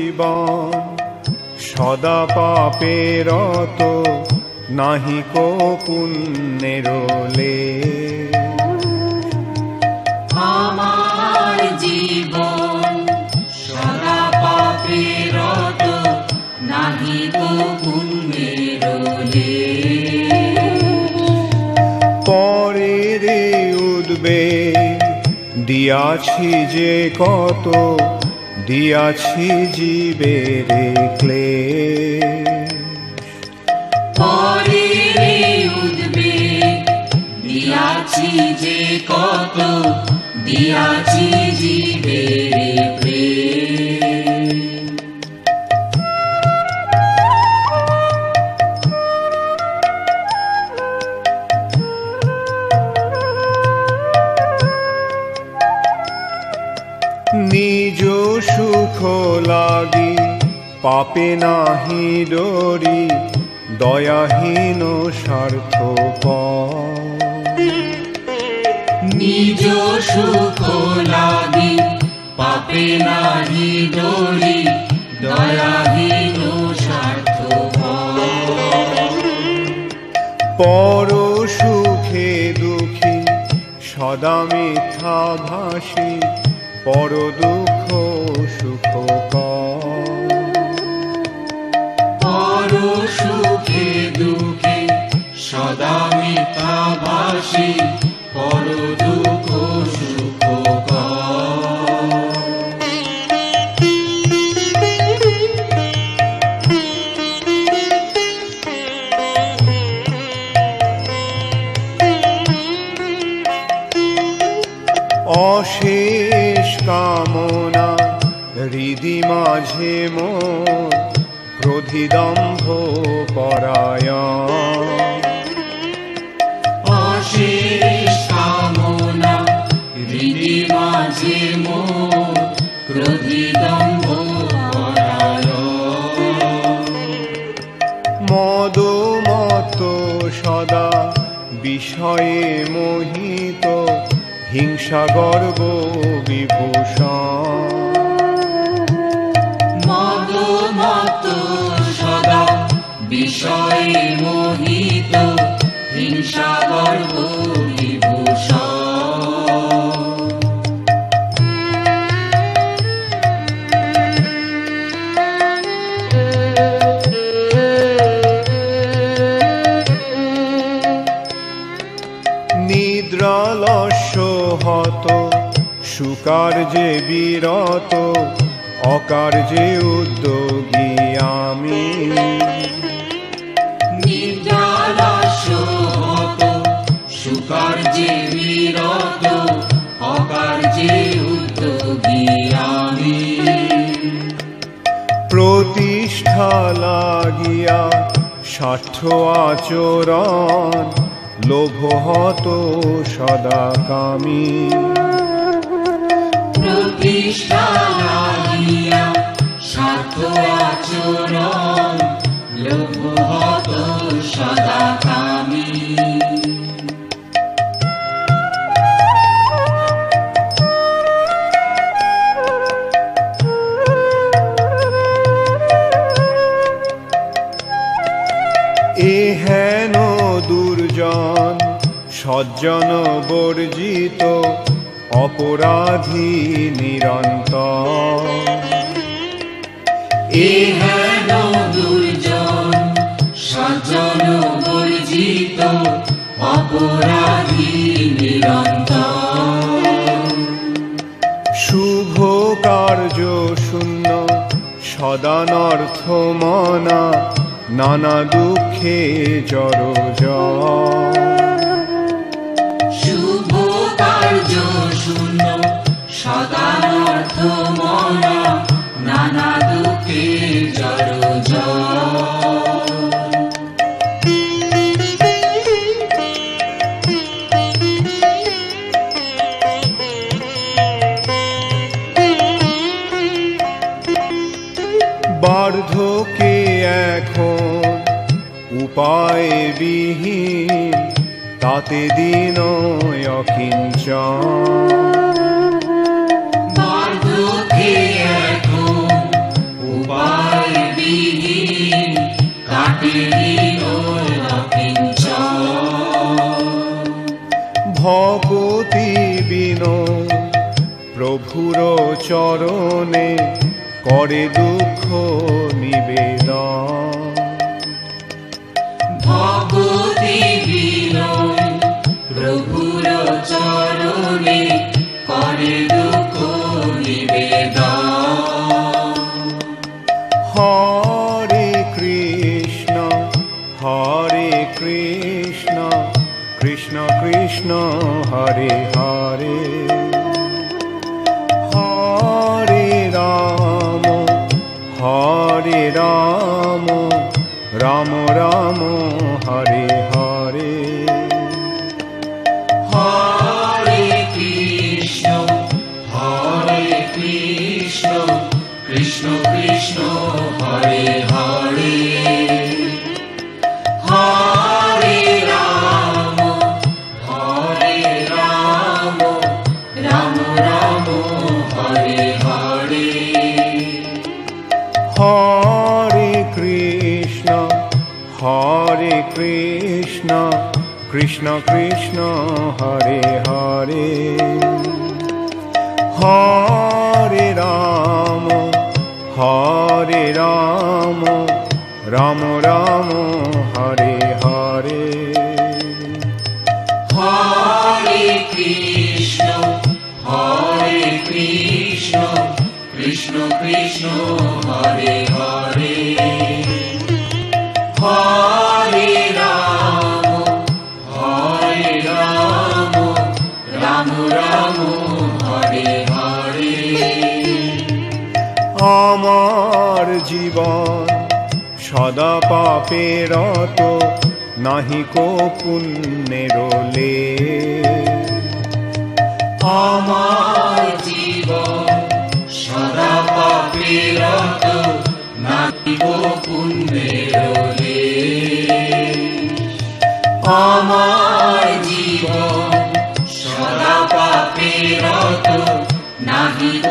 জীবন সদা পাপে রত, নাহিক পুণ্যের লেশ। আমার জীবন সদা পাপে রত, নাহিক পুণ্যের লেশ। পরের উদ্বেগ দিয়াছি যে কত, দিয়াছি জীবের ক্লেশ। পরের উদ্বেগ দিয়াছি যে কত, দিয়াছি জীবের প্রেম। নিজ সুখ লাগি পাপে নাহি ডরি, দয়াহীন স্বার্থপর। নিজ সুখ লাগি পাপে নাহি ডরি, দয়াহীন স্বার্থপর। পর সুখে দুঃখী সদা মিথ্যা ভাসি, পর দুঃখ সুখকর। পর সুখে দুঃখে সদা মিথ্যা ভাসি, পর দুঃখ সুখকর। অশেষ কামনা হৃদি মাঝে মোর, ক্রোধিদম্ভ পরায়ণ। অশেষ কামনা হৃদি মাঝে মোর, ক্রোধিদম্ভ পরায়ণ। মদ মত সদা বিষয়ে মোহিত, হিংসা গর্ব বিভূষণ। মদ মত সদা বিষয়ে মোহিত, হিংসা গর্ব বিভূষণ। নিদ্রালস্য হত সুকার্যে বিরত, অকার্যে উদ্যোগী আমি। নিদ্রালস্য হত সুকার্যে বিরত, অকার্যে উদ্যোগী আমি। প্রতিষ্ঠা লাগিয়া স্বার্থ আচরণ, লোভ হত সদা কামী। প্রতিষ্ঠা লাগিয়া স্বার্থ আচরণ, লোভ হত সদা কামী। এ হেন দুর্জন সজ্জন বর্জিত, অপরাধী নিরন্তর। এ হেন দুর্জন সজ্জন বর্জিত, অপরাধী নিরন্তর। শুভ কার্য শূন্য সদানর্থ মনা, নানা দুঃখে জড়জড়। শুভ কার্য শূন্য সদানর্থ মনা, নানা দুঃখে জড়জড়। বার্ধক্যে এখন উপায় বিহীন, তাতে দিন অকিঞ্চন। বার্ধক্যে এখন চরণে করে দুঃখ নিবেদন। ভক্তি বিনয় প্রভুর চরণে করে দুঃখ নিবেদন। হরে কৃষ্ণ কৃষ্ণ কৃষ্ণ হরে হরে, হরে রাম রাম রাম হরে হরে। হরে কৃষ্ণ কৃষ্ণ কৃষ্ণ হরে হরে, হরে রাম রাম রাম হরে হরে। হরে কৃষ্ণ কৃষ্ণ কৃষ্ণ হরে হরে, হরে রাম রাম রাম হরে হরে। হরে কৃষ্ণ কৃষ্ণ কৃষ্ণ হরে হরে, হরে রাম রাম রাম হরে হরে। আমার জীবন সদা পাপে রত, নাহিকো পুণ্যের লেশ। আমার জীবন সদা পাপে রত, নাহিক পুণ্যের লেশ। আমার জীবন সদা পাপে রত, নাহিক